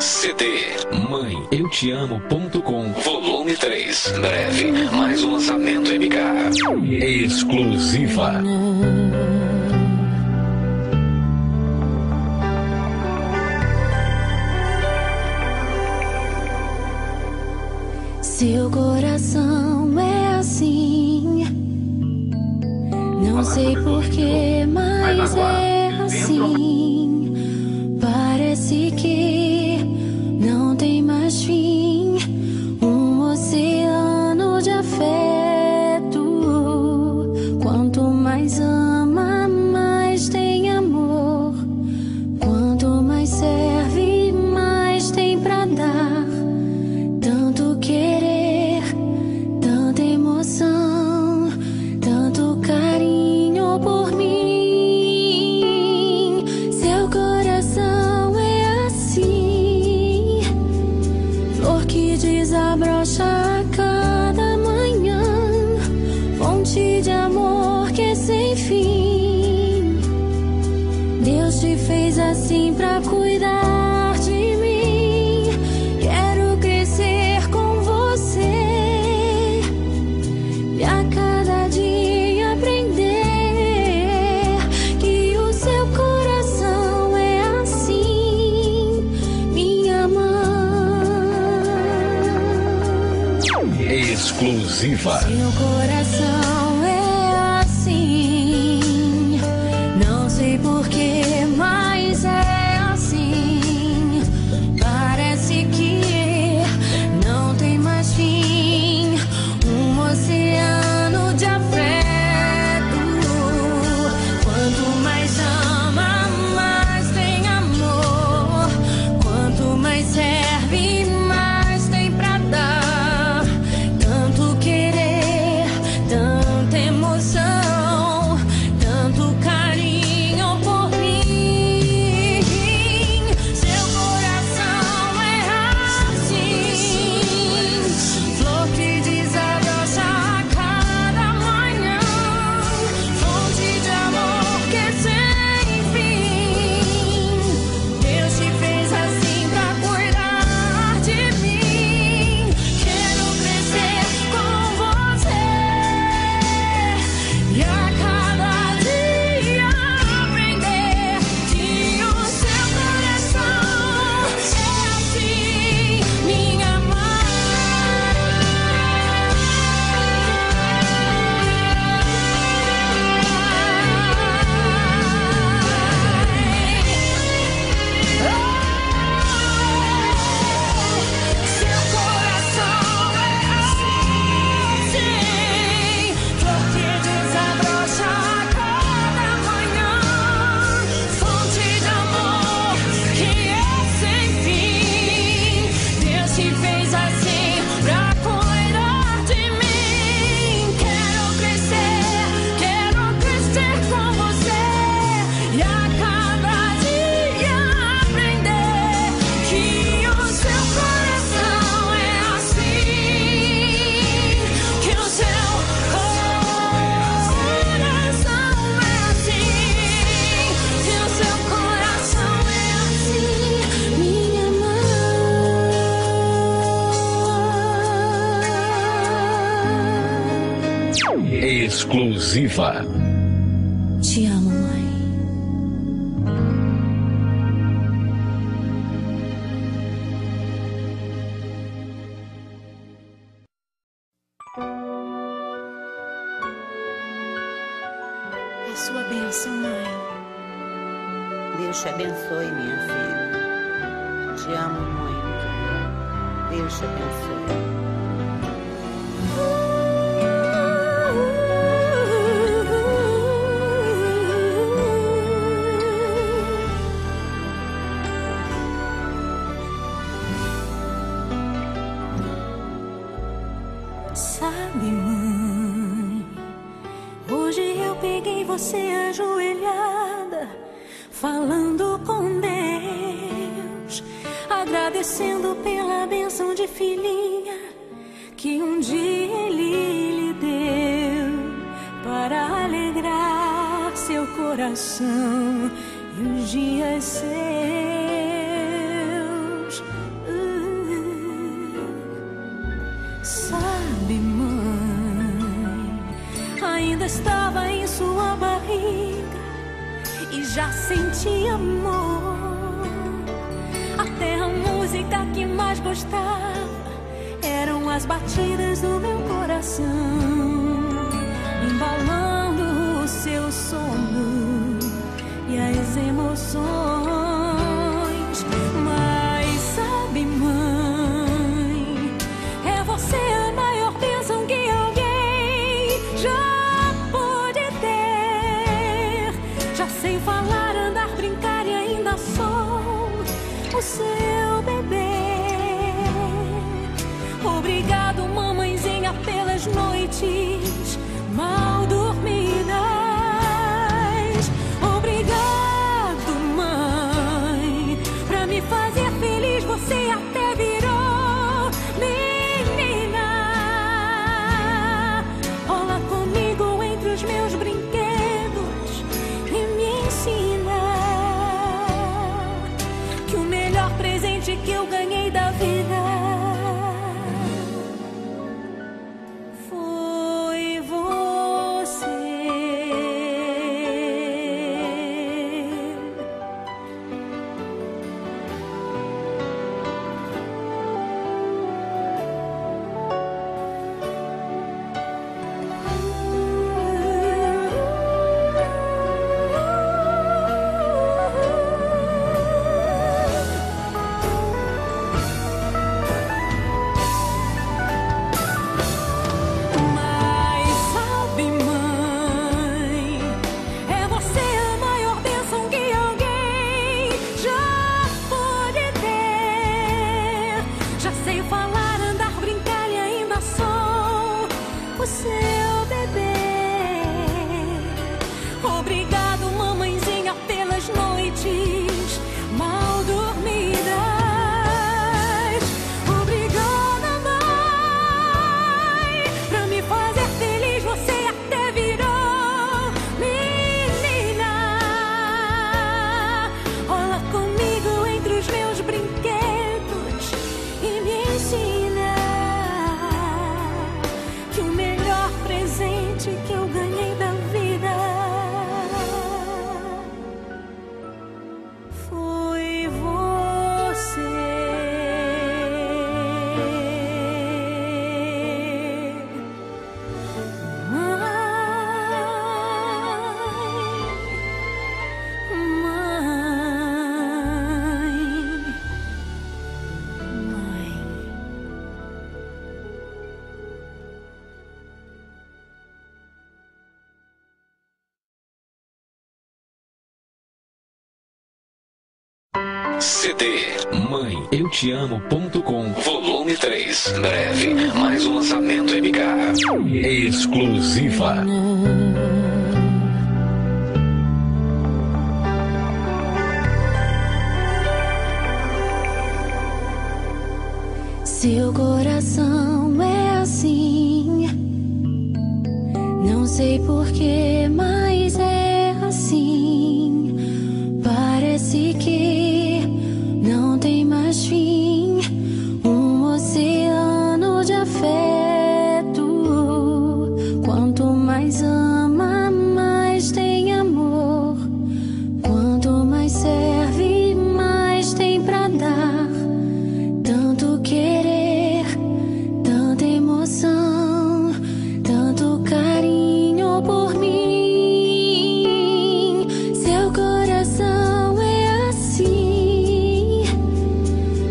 CD Mãe Eu Te Amo.com Volume 3. Breve, mais um lançamento MK exclusiva. Seu coração é assim, não sei porquê, mas é assim. Parece que não tem mais fim, um oceano de afeto. Quanto mais ama, mais tem amor. Quanto mais serve, mais tem pra dar. Tanto querer, tanta emoção, tanto carinho por mim. Seu coração é assim, flor que desabrocha a cada manhã, fonte de amor que é sem fim. Deus te fez assim pra cuidar de mim. Quero crescer com você e a cada dia aprender que o seu coração é assim, minha mãe. Exclusiva. Seu coração é assim, não sei porquê, mas é assim. Parece que não tem mais fim, um oceano de afeto. Quanto mais ama, mais tem amor. Quanto mais serve, mais tem pra dar. Tanto querer, tanta emoção, tanto carinho por mim. Seu coração é assim, flor que desabrocha a cada manhã, fonte de amor que é sem fim. Deus te fez assim pra cuidar de mim. Quero crescer com você e a cada dia aprender que o seu coração é assim, minha Seu coração é assim, flor que desabrocha a cada manhã, fonte de amor que é sem fim. Deus te fez assim pra cuidar de mim. Quero crescer com você e a cada dia aprender que o seu coração é assim, que o seu coração é assim, que o seu coração é assim, minha mãe. Exclusiva. Te amo, mãe. É sua bênção, mãe. Deus te abençoe, minha filha. Te amo muito. Deus te abençoe. Sabe, mãe, hoje eu peguei você ajoelhada, falando com Deus, agradecendo pela bênção de filhinha que um dia Ele lhe deu, para alegrar seu coração e os dias seus. estava em sua barriga e já senti amor. Até a música que mais gostava eram as batidas do meu coração, embalando o seu sono e as emoções. Mas sabe, mãe, é você a maior bênção que alguém já pôde ter. Já sei falar, andar, brincar e ainda sou o seu bebê. Obrigado, mamãezinha, pelas noites mal dormidas. Obrigado, mãe, pra me fazer feliz. Você até virou menina. Rola comigo entre os meus brinquedos e me ensina que o melhor presente que eu ganhei da vida foi você. CD mãeeutiamo.com volume 3. Breve, mais um lançamento MK exclusiva. Seu coração é assim, não sei porquê, mas é assim. Parece que não tem mais fim, um oceano de afeto. Quanto mais ama, mais tem amor. Quanto mais serve, mais tem pra dar. Tanto querer, tanta emoção, tanto carinho por mim. Seu coração é assim,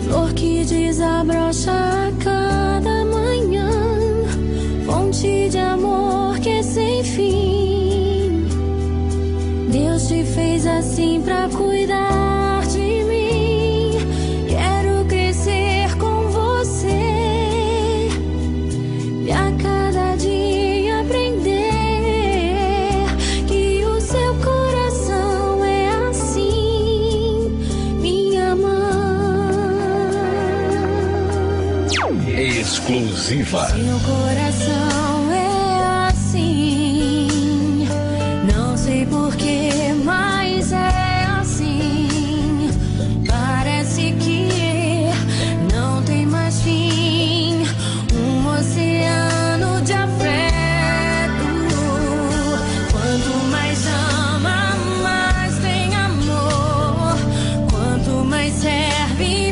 flor que desabrocha a cada manhã, fonte de amor que é sem fim. Deus te fez assim pra cuidar de mim. Quero crescer com você e a cada dia aprender que o seu coração é assim, minha mãe. Exclusiva. Seu coração é assim, não sei porquê, mas é assim. Parece que não tem mais fim, um oceano de afeto. vida.